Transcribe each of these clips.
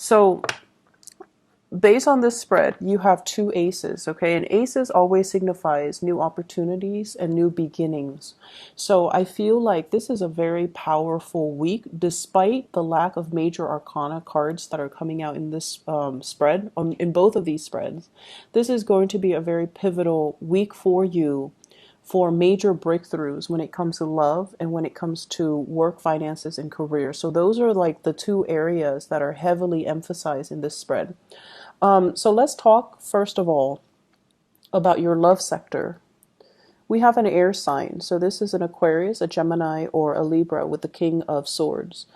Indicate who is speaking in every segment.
Speaker 1: So based on this spread, you have two aces, okay? And aces always signifies new opportunities and new beginnings. So I feel like this is a very powerful week, despite the lack of major arcana cards that are coming out in this spread, in both of these spreads. This is going to be a very pivotal week for you for major breakthroughs when it comes to love and when it comes to work, finances, and career. So those are like the two areas that are heavily emphasized in this spread. So let's talk first of all about your love sector. We have an air sign. So this is an Aquarius, a Gemini, or a Libra with the King of Swords.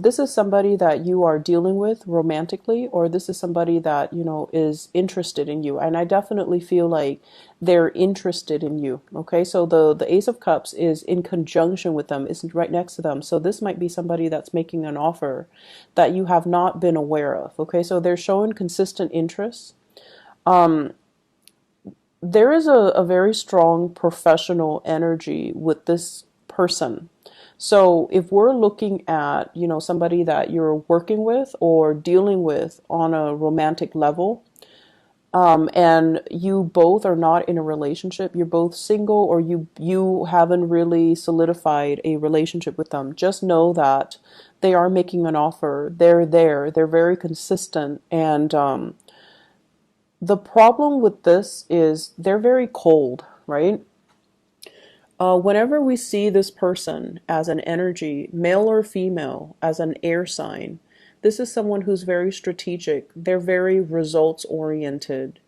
Speaker 1: This is somebody that you are dealing with romantically, or this is somebody that, you know, is interested in you. And I definitely feel like they're interested in you. Okay, so the Ace of Cups is in conjunction with them, is right next to them. So this might be somebody that's making an offer that you have not been aware of. Okay, so they're showing consistent interest. There is a very strong professional energy with this person. So if we're looking at, you know, somebody that you're working with or dealing with on a romantic level, and you both are not in a relationship, you're both single, or you haven't really solidified a relationship with them, just know that they are making an offer. They're there. They're very consistent. And the problem with this is they're very cold, right? Whenever we see this person as an energy, male or female, as an air sign, this is someone who's very strategic. They're very results oriented.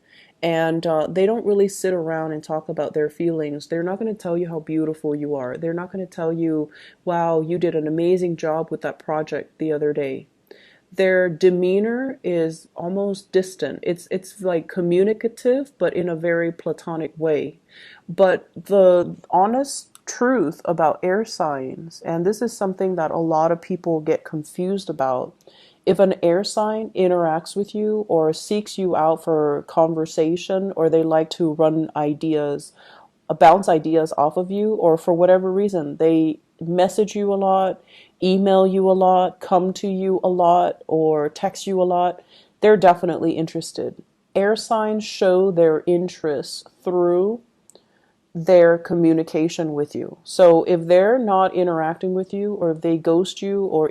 Speaker 1: And they don't really sit around and talk about their feelings. They're not going to tell you how beautiful you are. They're not going to tell you, wow, you did an amazing job with that project the other day. Their demeanor is almost distant. It's like communicative, but in a very platonic way. But the honest truth about air signs, and this is something that a lot of people get confused about, if an air sign interacts with you or seeks you out for conversation, or they like to run ideas, bounce ideas off of you, or for whatever reason, they message you a lot, email you a lot, come to you a lot, or text you a lot, they're definitely interested. Air signs show their interest through their communication with you. So if they're not interacting with you, or if they ghost you, or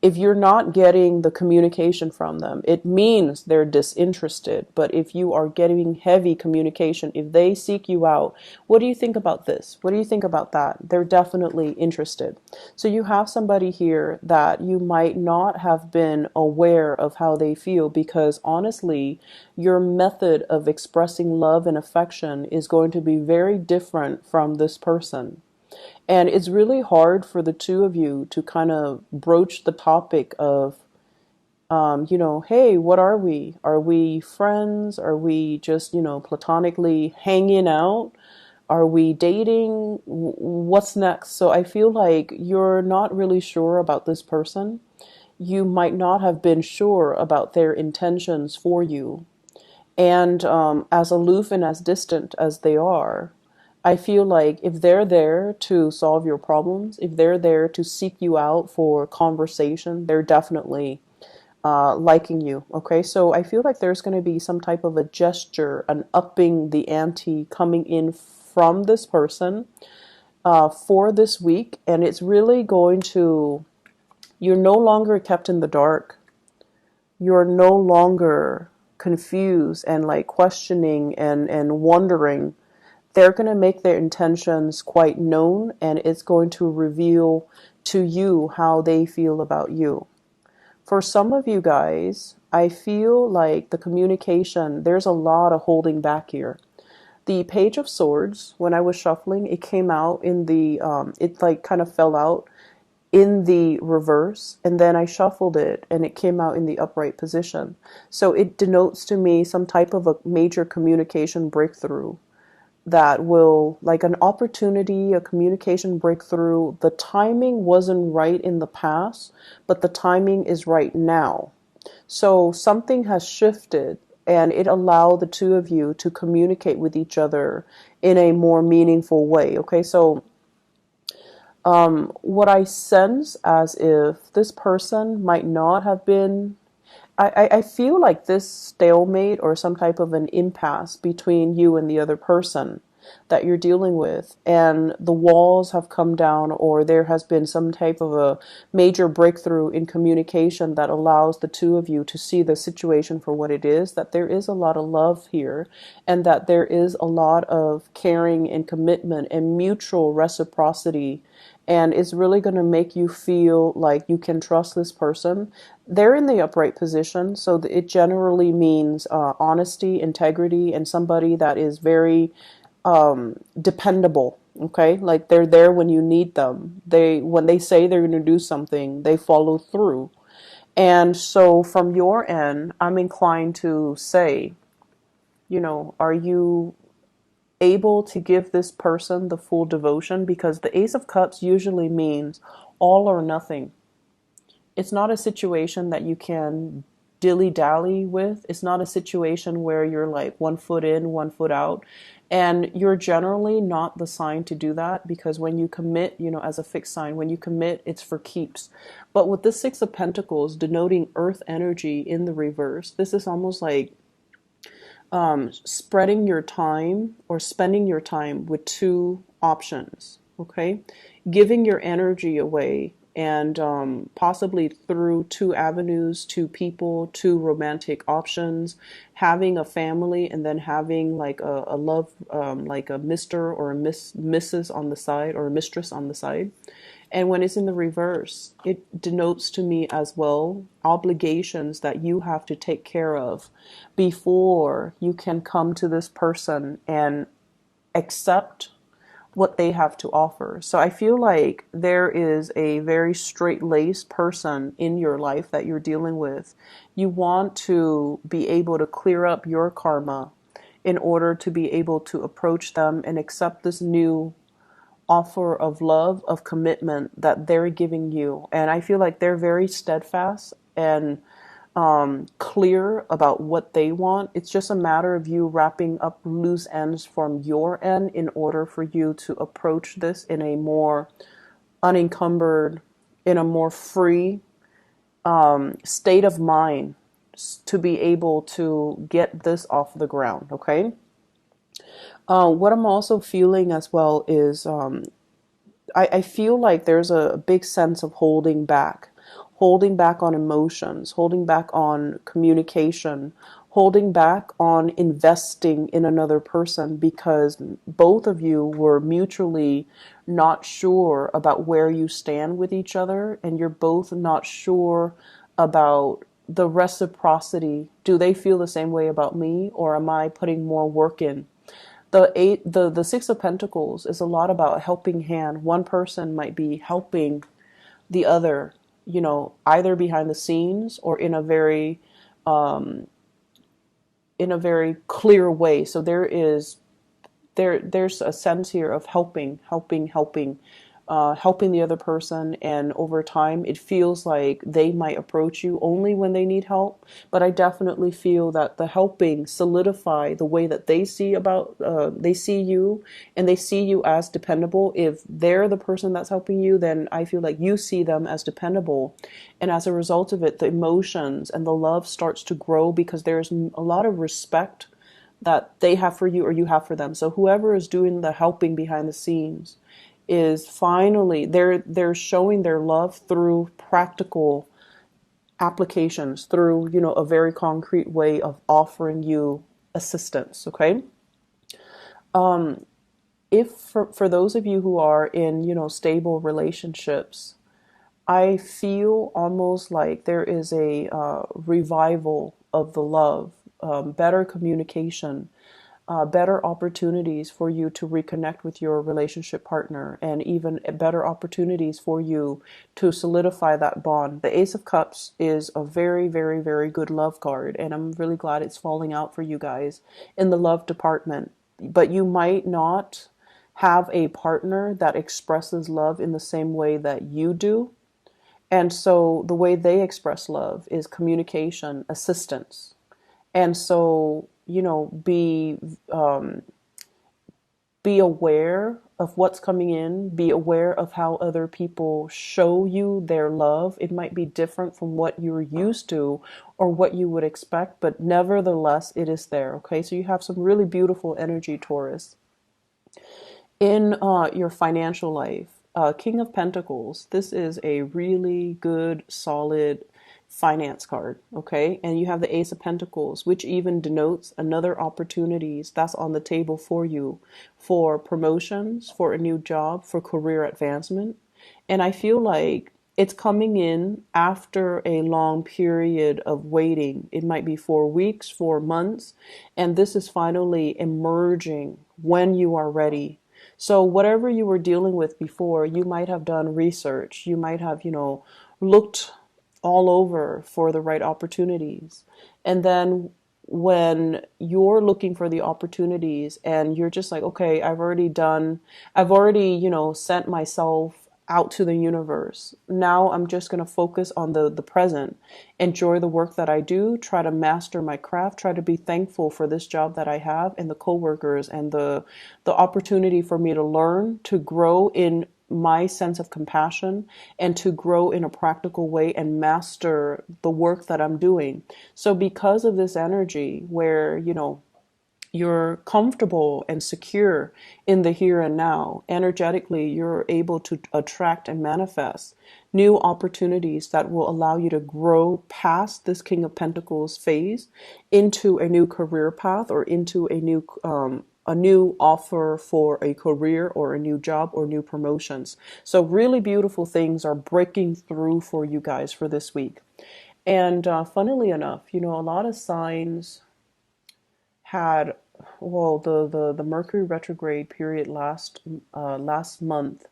Speaker 1: if you're not getting the communication from them, it means they're disinterested. But if you are getting heavy communication, if they seek you out, what do you think about this? What do you think about that? They're definitely interested. So you have somebody here that you might not have been aware of how they feel, because honestly, your method of expressing love and affection is going to be very different from this person. And it's really hard for the two of you to kind of broach the topic of, you know, hey, what are we? Are we friends? Are we just, you know, platonically hanging out? Are we dating? What's next? So I feel like you're not really sure about this person. You might not have been sure about their intentions for you. And as aloof and as distant as they are, I feel like if they're there to solve your problems, if they're there to seek you out for conversation, they're definitely liking you. Okay, so I feel like there's going to be some type of a gesture, an upping the ante coming in from this person for this week. And it's really going to, you're no longer kept in the dark. You're no longer confused and like questioning and wondering. They're going to make their intentions quite known, and it's going to reveal to you how they feel about you. For some of you guys, I feel like the communication, there's a lot of holding back here. The Page of Swords, when I was shuffling, it came out in the, it like kind of fell out in the reverse, and then I shuffled it and it came out in the upright position. So it denotes to me some type of a major communication breakthrough that will, like an opportunity, a communication breakthrough. The timing wasn't right in the past, but the timing is right now. So something has shifted, and it allowed the two of you to communicate with each other in a more meaningful way. Okay, so What I sense as if this person might not have been, I feel like this stalemate or some type of an impasse between you and the other person that you're dealing with, and the walls have come down, or there has been some type of a major breakthrough in communication that allows the two of you to see the situation for what it is, that there is a lot of love here, and that there is a lot of caring and commitment and mutual reciprocity, and it's really going to make you feel like you can trust this person. They're in the upright position, so it generally means honesty, integrity, and somebody that is very dependable. Okay, like they're there when you need them. When they say they're going to do something, they follow through. And so from your end, I'm inclined to say, are you able to give this person the full devotion? Because the Ace of Cups usually means all or nothing. It's not a situation that you can dilly-dally with. It's not a situation where you're like 1 foot in, 1 foot out. And you're generally not the sign to do that, because when you commit, as a fixed sign, when you commit, it's for keeps. But with the Six of Pentacles denoting earth energy in the reverse, this is almost like spreading your time or spending your time with two options. Okay, giving your energy away, and possibly through two avenues, two people, two romantic options, having a family, and then having like a love, like a Mr. or a Mrs. on the side, or a mistress on the side. And when it's in the reverse, it denotes to me as well obligations that you have to take care of before you can come to this person and accept what they have to offer. So I feel like there is a very straight-laced person in your life that you're dealing with. You want to be able to clear up your karma in order to be able to approach them and accept this new offer of love, of commitment that they're giving you. And I feel like they're very steadfast and clear about what they want. It's just a matter of you wrapping up loose ends from your end in order for you to approach this in a more unencumbered, in a more free state of mind, to be able to get this off the ground. Okay. What I'm also feeling as well is I feel like there's a big sense of holding back on emotions, holding back on communication, holding back on investing in another person, because both of you were mutually not sure about where you stand with each other, and you're both not sure about the reciprocity. Do they feel the same way about me, or am I putting more work in? The Six of Pentacles is a lot about a helping hand. One person might be helping the other, either behind the scenes or in a very clear way. So there's a sense here of helping the other person, and over time it feels like they might approach you only when they need help. But I definitely feel that the helping solidify the way that they see you, and they see you as dependable. If they're the person that's helping you, then I feel like you see them as dependable, and as a result of it, the emotions and the love starts to grow, because there's a lot of respect that they have for you or you have for them. So whoever is doing the helping behind the scenes is finally, they're showing their love through practical applications, through a very concrete way of offering you assistance. Okay. If for those of you who are in stable relationships, I feel almost like there is a revival of the love, better communication, better opportunities for you to reconnect with your relationship partner, and even better opportunities for you to solidify that bond. The Ace of Cups is a very, very, very good love card, and I'm really glad it's falling out for you guys in the love department. But you might not have a partner that expresses love in the same way that you do. And so the way they express love is communication, assistance. And so, be be aware of what's coming in, be aware of how other people show you their love. It might be different from what you're used to or what you would expect, but nevertheless, it is there. Okay, so you have some really beautiful energy, Taurus. In your financial life, King of Pentacles, this is a really good, solid finance card, okay? And you have the Ace of Pentacles, which even denotes another opportunities that's on the table for you, for promotions, for a new job, for career advancement. And I feel like it's coming in after a long period of waiting. It might be 4 weeks, 4 months, and this is finally emerging when you are ready. So whatever you were dealing with before, you might have done research. You might have, looked all over for the right opportunities. And then when you're looking for the opportunities and you're just like, okay, I've already, sent myself out to the universe. Now I'm just going to focus on the present, enjoy the work that I do, try to master my craft, try to be thankful for this job that I have and the coworkers and the opportunity for me to learn, to grow in my sense of compassion and to grow in a practical way and master the work that I'm doing. So because of this energy where, you're comfortable and secure in the here and now, energetically, you're able to attract and manifest new opportunities that will allow you to grow past this King of Pentacles phase into a new career path or into a new offer for a career or a new job or new promotions. So really beautiful things are breaking through for you guys for this week. And funnily enough, a lot of signs had, well, the Mercury retrograde period last month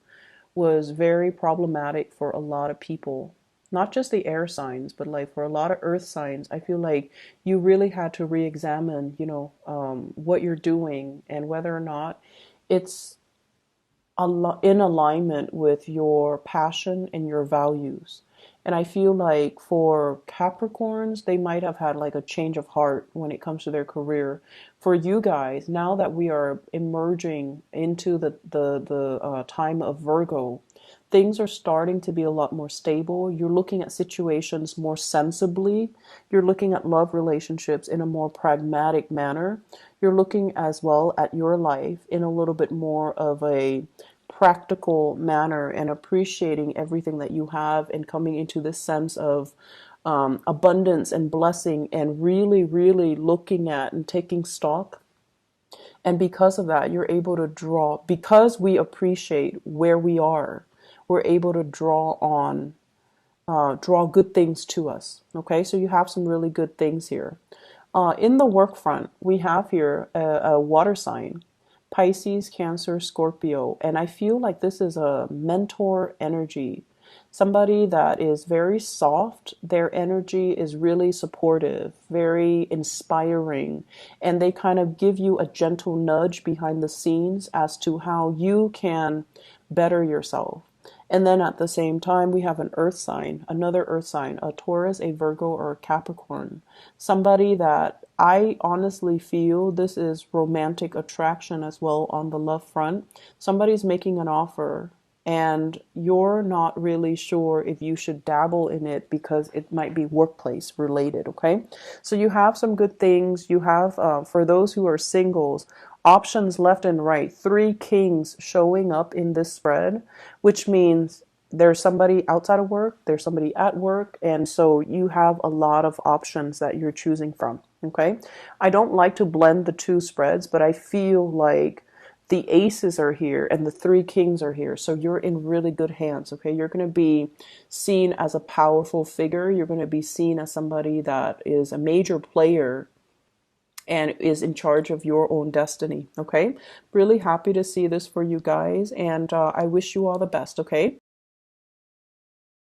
Speaker 1: was very problematic for a lot of people. Not just the air signs, but like for a lot of earth signs, I feel like you really had to re-examine, what you're doing and whether or not it's in alignment with your passion and your values. And I feel like for Capricorns, they might have had like a change of heart when it comes to their career. For you guys, now that we are emerging into the time of Virgo, things are starting to be a lot more stable. You're looking at situations more sensibly. You're looking at love relationships in a more pragmatic manner. You're looking as well at your life in a little bit more of a practical manner and appreciating everything that you have and coming into this sense of abundance and blessing and really, really looking at and taking stock. And because of that, you're able to draw, because we appreciate where we are, we're able to draw good things to us. Okay, so you have some really good things here. In the work front, we have here a water sign, Pisces, Cancer, Scorpio, and I feel like this is a mentor energy. Somebody that is very soft, their energy is really supportive, very inspiring, and they kind of give you a gentle nudge behind the scenes as to how you can better yourself. And then at the same time, we have an earth sign, another earth sign, a Taurus, a Virgo, or a Capricorn. Somebody that I honestly feel this is romantic attraction as well on the love front. Somebody's making an offer and you're not really sure if you should dabble in it because it might be workplace related, okay? So you have some good things. You have, for those who are singles, options left and right. 3 kings showing up in this spread, which means there's somebody outside of work, there's somebody at work, and so you have a lot of options that you're choosing from, okay? I don't like to blend the two spreads, but I feel like the aces are here and the 3 kings are here. So you're in really good hands, okay? You're going to be seen as a powerful figure. You're going to be seen as somebody that is a major player and is in charge of your own destiny, okay? Really happy to see this for you guys, and I wish you all the best, okay?